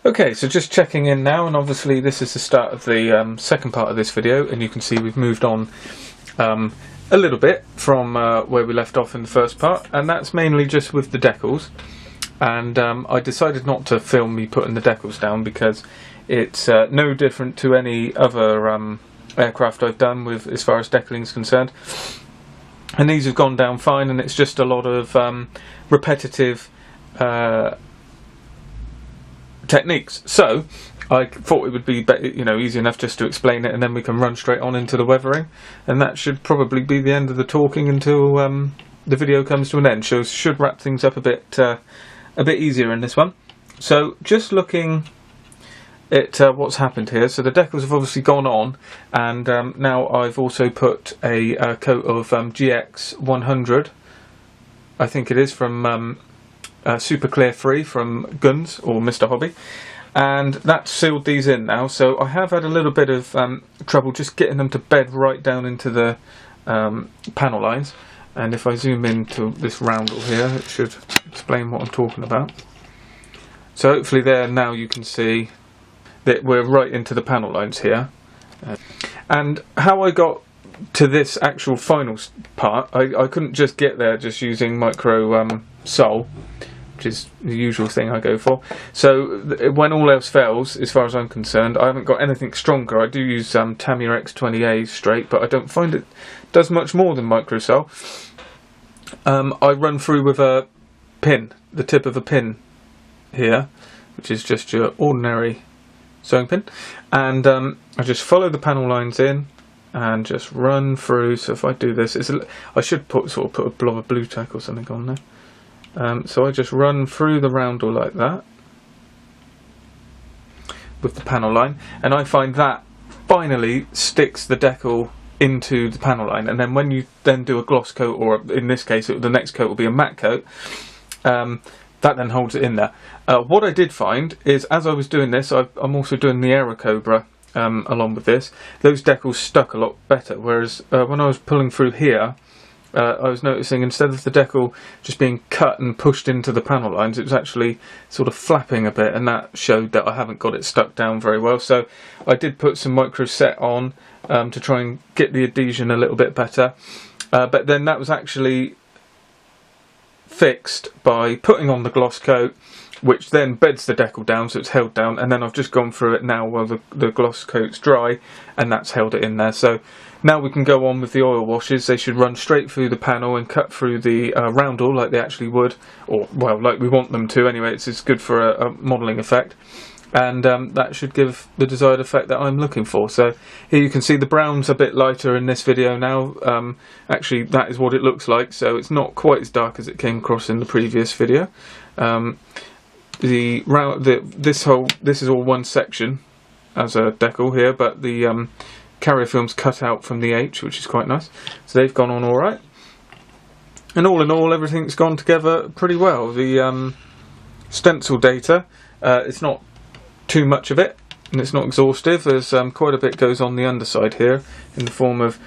Okay, so just checking in now, and obviously this is the start of the second part of this video, and you can see we've moved on a little bit from where we left off in the first part, and that's mainly just with the decals. And I decided not to film me putting the decals down because it's no different to any other aircraft I've done with as far as decaling is concerned. And these have gone down fine, and it's just a lot of repetitive techniques. So I thought it would be easy enough just to explain it, and then we can run straight on into the weathering, and that should probably be the end of the talking until the video comes to an end. So should wrap things up a bit easier in this one. So just looking at what's happened here. So the decals have obviously gone on, and now I've also put a coat of GX 100, I think it is, from Super Clear Free from Guns or Mr. Hobby, and that's sealed these in now. So I have had a little bit of trouble just getting them to bed right down into the panel lines, and if I zoom into this roundel here, it should explain what I'm talking about. So hopefully there now you can see that we're right into the panel lines here. And how I got to this actual final part, I couldn't just get there just using micro sole, which is the usual thing I go for. So when all else fails, as far as I'm concerned, I haven't got anything stronger. I do use Tamiya X20A straight, but I don't find it does much more than micro sole. I run through with a pin, the tip of a pin here, which is just your ordinary sewing pin, and I just follow the panel lines in and just run through. So if I do this, I should put a blob of blue tack or something on there. So I just run through the roundel like that with the panel line, and I find that finally sticks the decal into the panel line. And then when you then do a gloss coat, or in this case the next coat will be a matte coat, that then holds it in there. What I did find is, as I was doing this, I'm also doing the Aero Cobra along with this, those decals stuck a lot better, whereas when I was pulling through here, I was noticing instead of the decal just being cut and pushed into the panel lines, it was actually sort of flapping a bit, and that showed that I haven't got it stuck down very well. So I did put some micro set on to try and get the adhesion a little bit better, but then that was actually fixed by putting on the gloss coat, which then beds the decal down so it's held down, and then I've just gone through it now while the gloss coat's dry, and that's held it in there. So now we can go on with the oil washes. They should run straight through the panel and cut through the roundel like they actually would, or well, like we want them to anyway. It's good for a modelling effect, and that should give the desired effect that I'm looking for. So here you can see the brown's a bit lighter in this video now. Actually, that is what it looks like, so it's not quite as dark as it came across in the previous video. This is all one section as a decal here, but the carrier film's cut out from the H, which is quite nice. So they've gone on all right, and all in all, everything's gone together pretty well. The stencil data, it's not too much of it, and it's not exhaustive. There's quite a bit goes on the underside here in the form of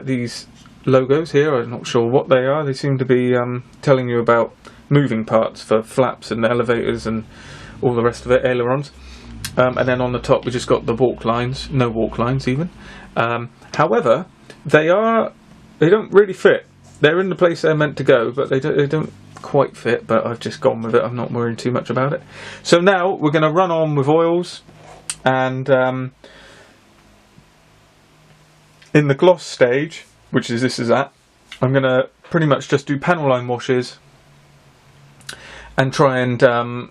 these logos here. I'm not sure what they are. They seem to be telling you about moving parts for flaps and elevators and all the rest of it, ailerons. And then on the top we just got the walk lines, no walk lines even. However, they don't really fit. They're in the place they're meant to go, but they don't quite fit, but I've just gone with it. I'm not worrying too much about it. So now we're going to run on with oils, and in the gloss stage, which this is at, I'm going to pretty much just do panel line washes and try and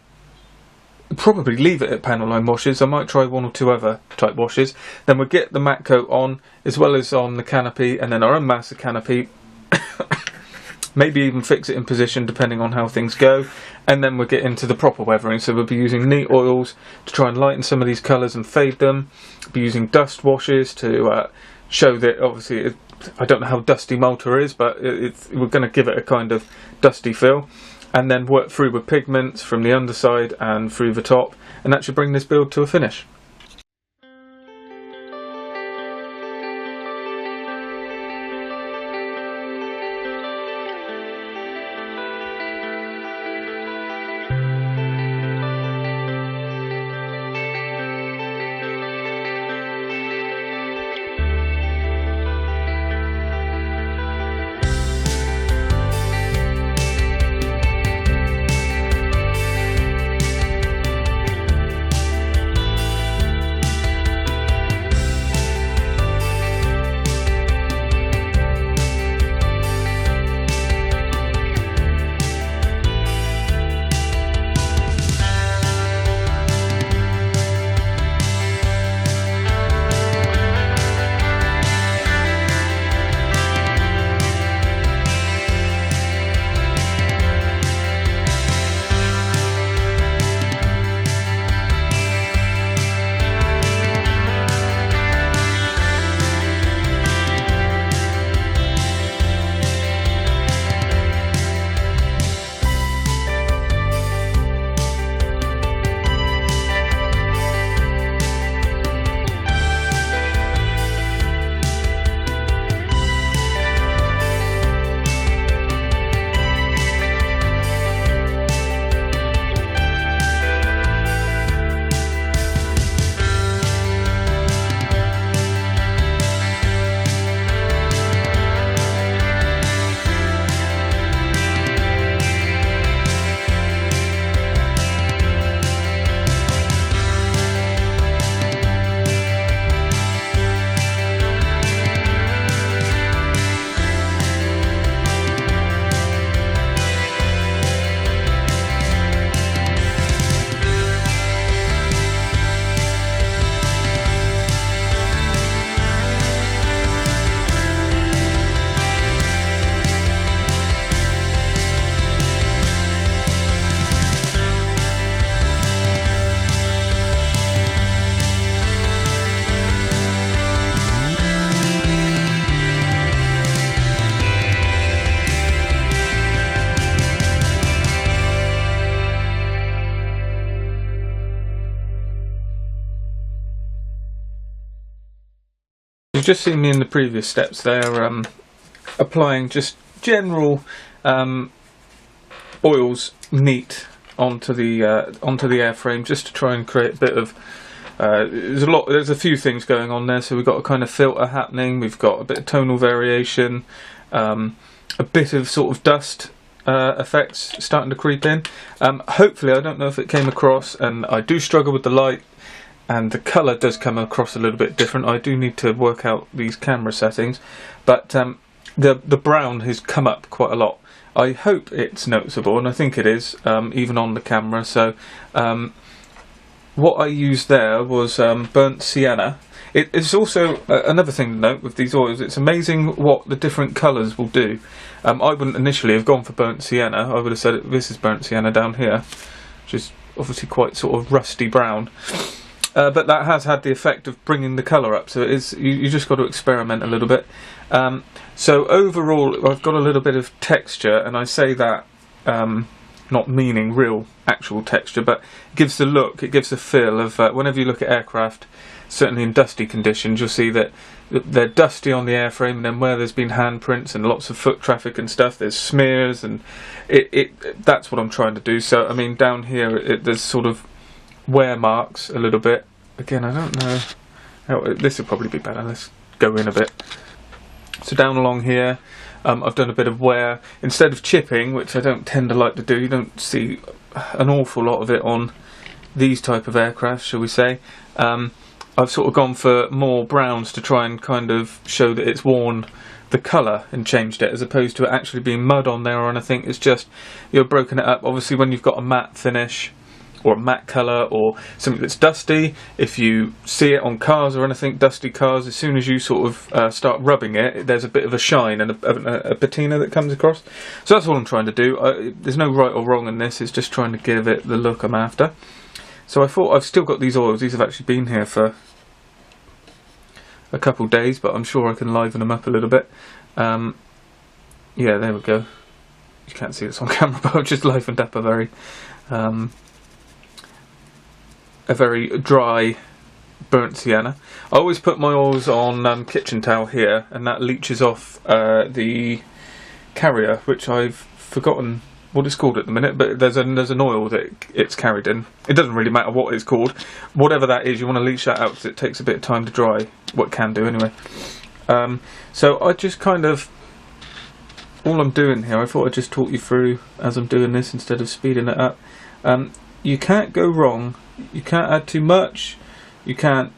probably leave it at panel line washes. I might try one or two other type washes. Then we'll get the matte coat on, as well as on the canopy, and then I'll unmask the canopy, maybe even fix it in position depending on how things go, and then we'll get into the proper weathering. So we'll be using neat oils to try and lighten some of these colours and fade them. We'll be using dust washes to show that, obviously, I don't know how dusty Malta is, but we're going to give it a kind of dusty feel, and then work through with pigments from the underside and through the top, and that should bring this build to a finish. you've just seen me in the previous steps there, applying just general oils neat onto the airframe, just to try and create a bit of there's a few things going on there. So we've got a kind of filter happening, we've got a bit of tonal variation, a bit of sort of dust effects starting to creep in. Hopefully, I don't know if it came across, and I do struggle with the light, and the colour does come across a little bit different. I do need to work out these camera settings, but the brown has come up quite a lot. I hope it's noticeable, and I think it is, even on the camera. So what I used there was burnt sienna. It's also another thing to note with these oils, it's amazing what the different colours will do. I wouldn't initially have gone for burnt sienna. I would have said this is burnt sienna down here, which is obviously quite sort of rusty brown. But that has had the effect of bringing the colour up, so it is, you just got to experiment a little bit. So overall, I've got a little bit of texture, and I say that not meaning real actual texture, but it gives the look, it gives the feel of whenever you look at aircraft, certainly in dusty conditions, you'll see that they're dusty on the airframe, and then where there's been handprints and lots of foot traffic and stuff, there's smears, and that's what I'm trying to do. So I mean, down here there's sort of wear marks a little bit. Again, I don't know how, this would probably be better. Let's go in a bit. So down along here, I've done a bit of wear instead of chipping, which I don't tend to like to do. You don't see an awful lot of it on these type of aircraft, shall we say. I've sort of gone for more browns to try and kind of show that it's worn the colour and changed it, as opposed to it actually being mud on there or anything. It's just, you've broken it up. Obviously, when you've got a matte finish or a matte colour or something that's dusty, if you see it on cars or anything, dusty cars, as soon as you sort of start rubbing it, there's a bit of a shine and a patina that comes across. So that's all I'm trying to do. There's no right or wrong in this, it's just trying to give it the look I'm after. So I thought, I've still got these oils, these have actually been here for a couple days, but I'm sure I can liven them up a little bit. Yeah, there we go. You can't see this on camera, but I've just livened up a very dry burnt sienna. I always put my oils on kitchen towel here, and that leaches off the carrier, which I've forgotten what it's called at the minute, but there's an oil that it's carried in. It doesn't really matter what it's called. Whatever that is, you want to leach that out because it takes a bit of time to dry. What it can do anyway. So I just kind of, all I'm doing here, I thought I'd just talk you through as I'm doing this instead of speeding it up. You can't go wrong. You can't add too much. You can't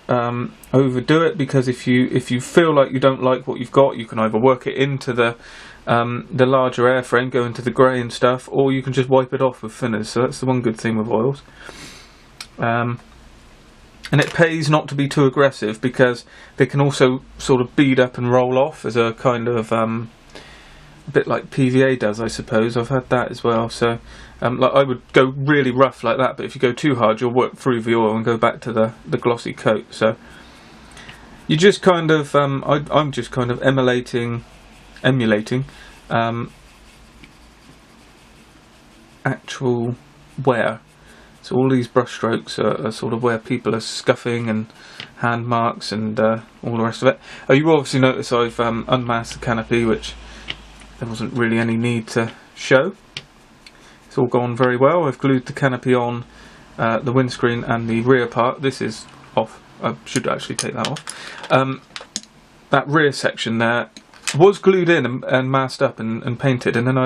overdo it, because if you feel like you don't like what you've got, you can either work it into the larger airframe, go into the grey and stuff, or you can just wipe it off with thinners. So that's the one good thing with oils. And it pays not to be too aggressive, because they can also sort of bead up and roll off as a kind of a bit like PVA does, I suppose. I've had that as well. So like I would go really rough like that, but if you go too hard, you'll work through the oil and go back to the glossy coat. So you just kind of I'm just kind of emulating actual wear. So all these brush strokes are sort of where people are scuffing and hand marks and all the rest of it. Oh, you obviously notice I've unmasked the canopy, which there wasn't really any need to show. It's all gone very well. I've glued the canopy on the windscreen and the rear part. This is off. I should actually take that off. That rear section there was glued in and masked up and painted, and then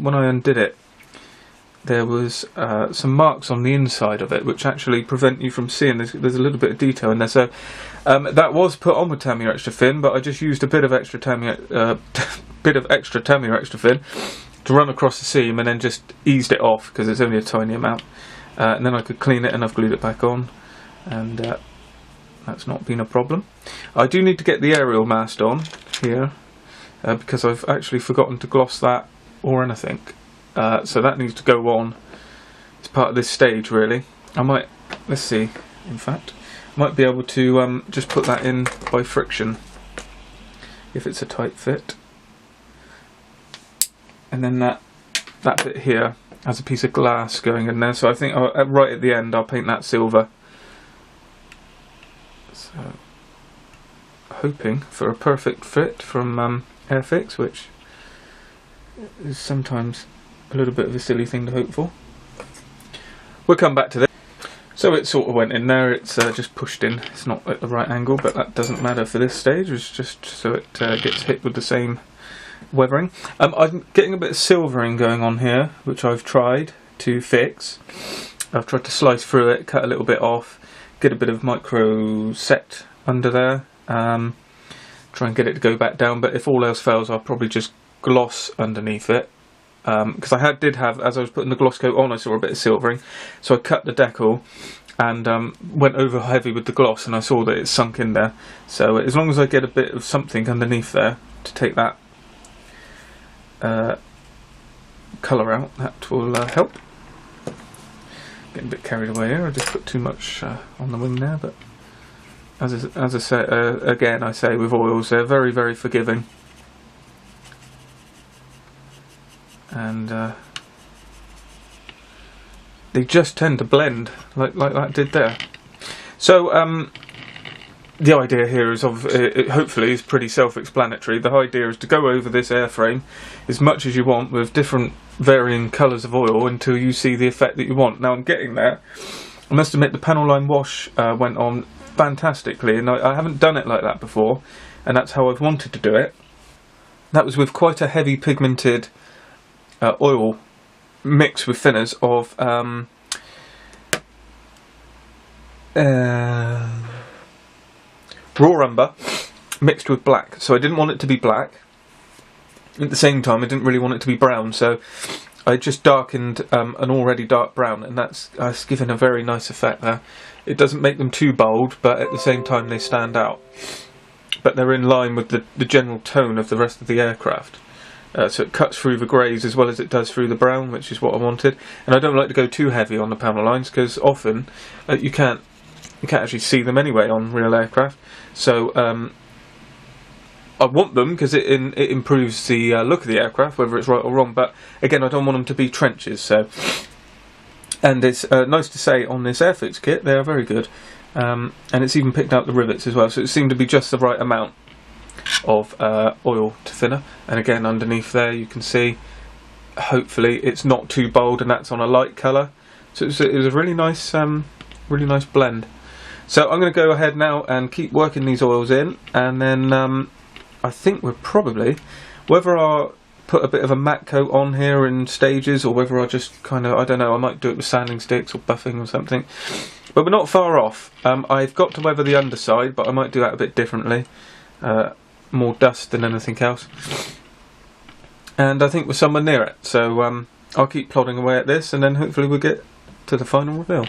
when I undid it, there was some marks on the inside of it which actually prevent you from seeing. There's a little bit of detail in there. So that was put on with Tamiya Extra Thin, but I just used a bit of extra Tamiya Extra Thin to run across the seam, and then just eased it off because it's only a tiny amount, and then I could clean it, and I've glued it back on, and that's not been a problem. I do need to get the aerial masked on here because I've actually forgotten to gloss that or anything. So that needs to go on as part of this stage, really. I might, let's see, in fact, I might be able to just put that in by friction if it's a tight fit. And then that bit here has a piece of glass going in there, so I think right at the end I'll paint that silver. So hoping for a perfect fit from Airfix, which is sometimes a little bit of a silly thing to hope for. We'll come back to this. So it sort of went in there, it's just pushed in. It's not at the right angle, but that doesn't matter for this stage. It's just so it gets hit with the same weathering. I'm getting a bit of silvering going on here, which I've tried to fix. I've tried to slice through it, cut a little bit off, get a bit of micro set under there, try and get it to go back down, but if all else fails I'll probably just gloss underneath it, because I did have, as I was putting the gloss coat on, I saw a bit of silvering, so I cut the decal and went over heavy with the gloss, and I saw that it sunk in there. So as long as I get a bit of something underneath there to take that colour out, that will help. Getting a bit carried away here, I just put too much on the wing there, but as I say, again, I say with oils, they're very, very forgiving. And they just tend to blend like that did there. So the idea here is hopefully is pretty self-explanatory. The idea is to go over this airframe as much as you want with different varying colours of oil until you see the effect that you want. Now I'm getting there. I must admit the panel line wash went on fantastically, and I haven't done it like that before, and that's how I've wanted to do it. That was with quite a heavy pigmented oil mixed with thinners of raw umber mixed with black. So I didn't want it to be black. At the same time I didn't really want it to be brown, so I just darkened an already dark brown, and that's given a very nice effect there. It doesn't make them too bold, but at the same time they stand out. But they're in line with the general tone of the rest of the aircraft. So it cuts through the greys as well as it does through the brown, which is what I wanted. And I don't like to go too heavy on the panel lines, because often you can't actually see them anyway on real aircraft. So I want them because it improves the look of the aircraft, whether it's right or wrong. But again, I don't want them to be trenches. So, and it's nice to say on this Airfix kit they are very good, and it's even picked out the rivets as well. So it seemed to be just the right amount of oil to thinner. And again, underneath there you can see, hopefully it's not too bold, and that's on a light colour. So it was a really nice blend. So I'm going to go ahead now and keep working these oils in, and then I think we're probably, whether I'll put a bit of a matte coat on here in stages, or whether I just kind of, I don't know, I might do it with sanding sticks or buffing or something. But we're not far off. I've got to weather the underside, but I might do that a bit differently. More dust than anything else. And I think we're somewhere near it. So I'll keep plodding away at this, and then hopefully we'll get to the final reveal.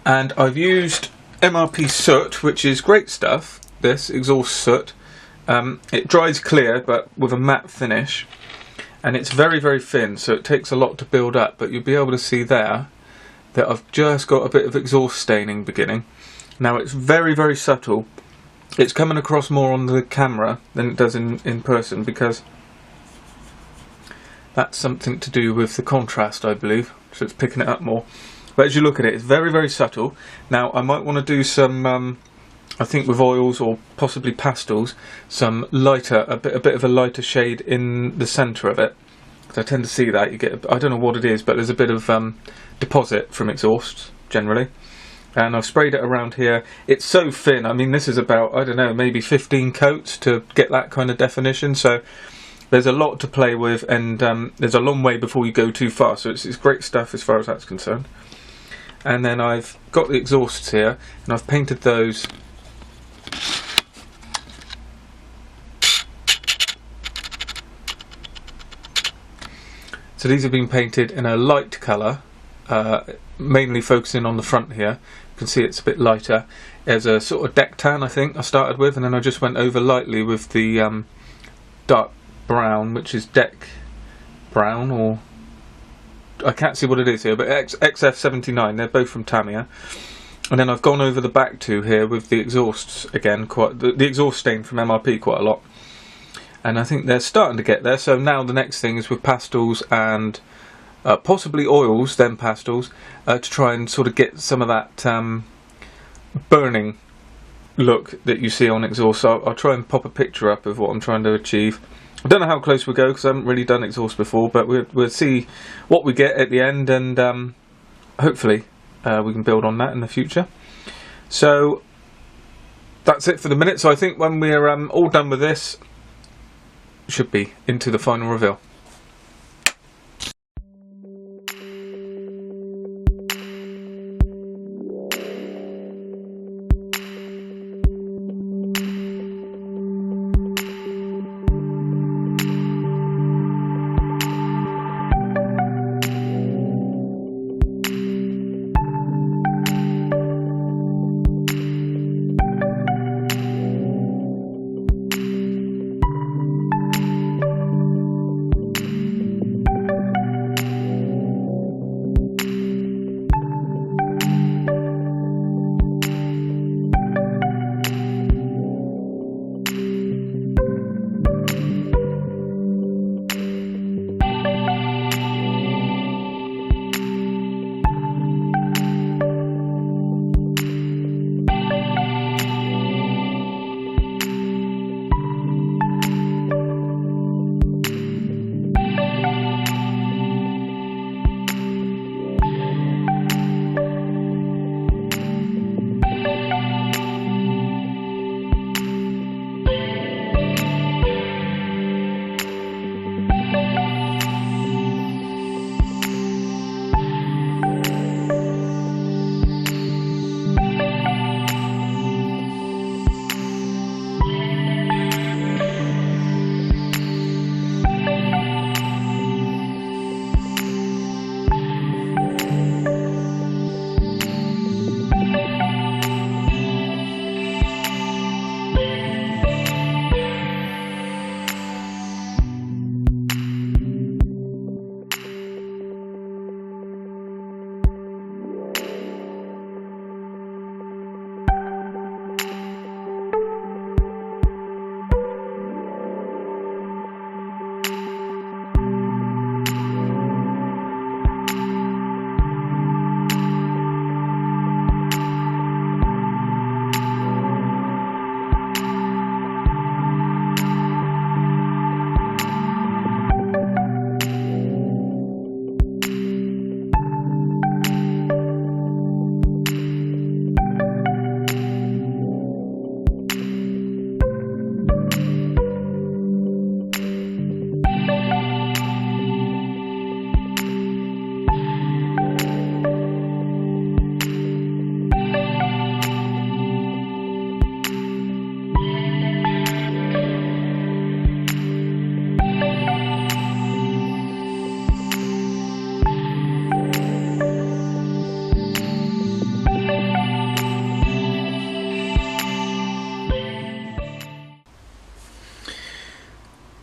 And I've used MRP soot, which is great stuff, this exhaust soot. It dries clear but with a matte finish, and it's very, very thin, so it takes a lot to build up, but you'll be able to see there that I've just got a bit of exhaust staining beginning. Now it's very, very subtle. It's coming across more on the camera than it does in person, because that's something to do with the contrast, I believe, so it's picking it up more. But as you look at it, it's very, very subtle. Now I might want to do some I think with oils or possibly pastels, some lighter, a bit of a lighter shade in the centre of it. Because I tend to see that you get, I don't know what it is, but there's a bit of deposit from exhaust generally. And I've sprayed it around here. It's so thin. I mean, this is about, I don't know, maybe 15 coats to get that kind of definition. So there's a lot to play with, and there's a long way before you go too far. So it's great stuff as far as that's concerned. And then I've got the exhausts here, and I've painted those. So these have been painted in a light colour, mainly focusing on the front here. You can see it's a bit lighter. There's a sort of deck tan, I think, I started with, and then I just went over lightly with the dark brown, which is deck brown, or I can't see what it is here, but XF79, they're both from Tamiya. And then I've gone over the back two here with the exhausts again, quite the exhaust stain from MRP quite a lot. And I think they're starting to get there, so now the next thing is with pastels and possibly oils, then pastels, to try and sort of get some of that burning look that you see on exhaust. So I'll try and pop a picture up of what I'm trying to achieve. I don't know how close we go because I haven't really done exhaust before, but we'll see what we get at the end, and hopefully we can build on that in the future. So that's it for the minute. So I think when we're all done with this, should be into the final reveal.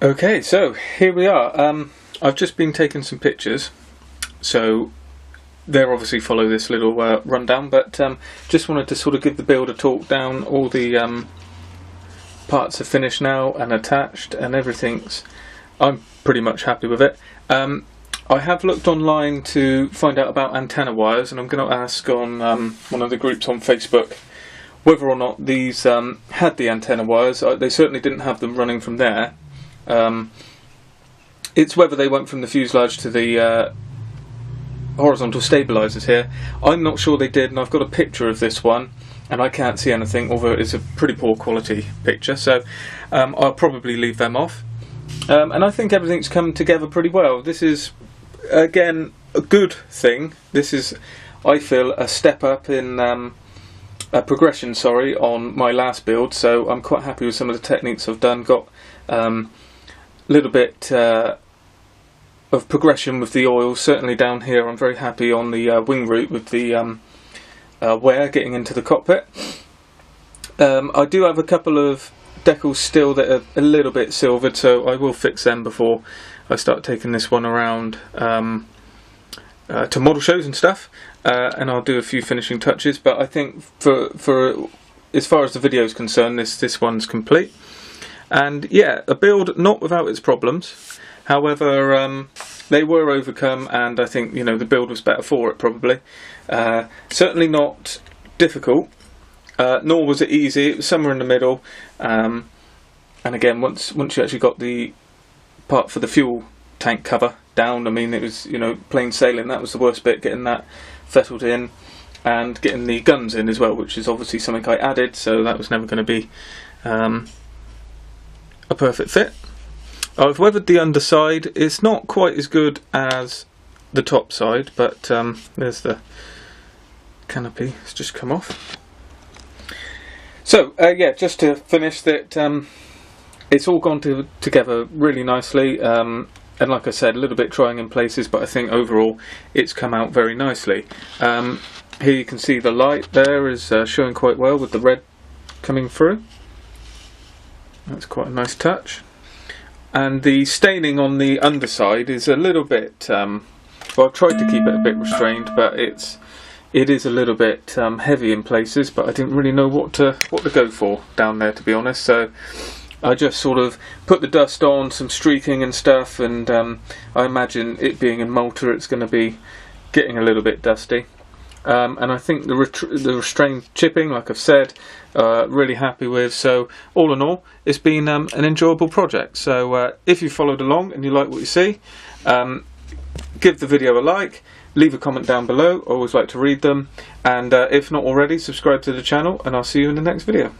Okay, so here we are. I've just been taking some pictures, so they'll obviously follow this little rundown, but just wanted to sort of give the build a talk down. All the parts are finished now and attached, and I'm pretty much happy with it. I have looked online to find out about antenna wires, and I'm going to ask on one of the groups on Facebook whether or not these had the antenna wires. They certainly didn't have them running from there. It's whether they went from the fuselage to the horizontal stabilizers here. I'm not sure they did, and I've got a picture of this one and I can't see anything, although it's a pretty poor quality picture, so I'll probably leave them off. And I think everything's come together pretty well. This is, again, a good thing. This is, I feel, a step up in a progression, on my last build, so I'm quite happy with some of the techniques I've done. Got little bit of progression with the oil, certainly down here. I'm very happy on the wing root with the wear getting into the cockpit. I do have a couple of decals still that are a little bit silvered, so I will fix them before I start taking this one around to model shows and stuff, and I'll do a few finishing touches. But I think for as far as the video is concerned, this one's complete. And yeah, a build not without its problems. However, they were overcome, and I think, you know, the build was better for it, probably. Certainly not difficult, nor was it easy. It was somewhere in the middle. And again, once you actually got the part for the fuel tank cover down, I mean, it was, you know, plain sailing. That was the worst bit, getting that fettled in and getting the guns in as well, which is obviously something I added, so that was never going to be a perfect fit. I've weathered the underside. It's not quite as good as the top side, but there's the canopy. It's just come off. So yeah, just to finish that, it's all gone together really nicely, and like I said, a little bit trying in places, but I think overall it's come out very nicely. Here you can see the light there is showing quite well with the red coming through. That's quite a nice touch. And the staining on the underside is a little bit, well, I've tried to keep it a bit restrained, but it is a little bit heavy in places, but I didn't really know what to go for down there, to be honest, so I just sort of put the dust on, some streaking and stuff, and I imagine it being in Malta, it's going to be getting a little bit dusty. And I think the restrained chipping, like I've said, really happy with. So all in all, it's been an enjoyable project. So if you followed along and you like what you see, give the video a like, leave a comment down below. I always like to read them, and if not already, subscribe to the channel, and I'll see you in the next video.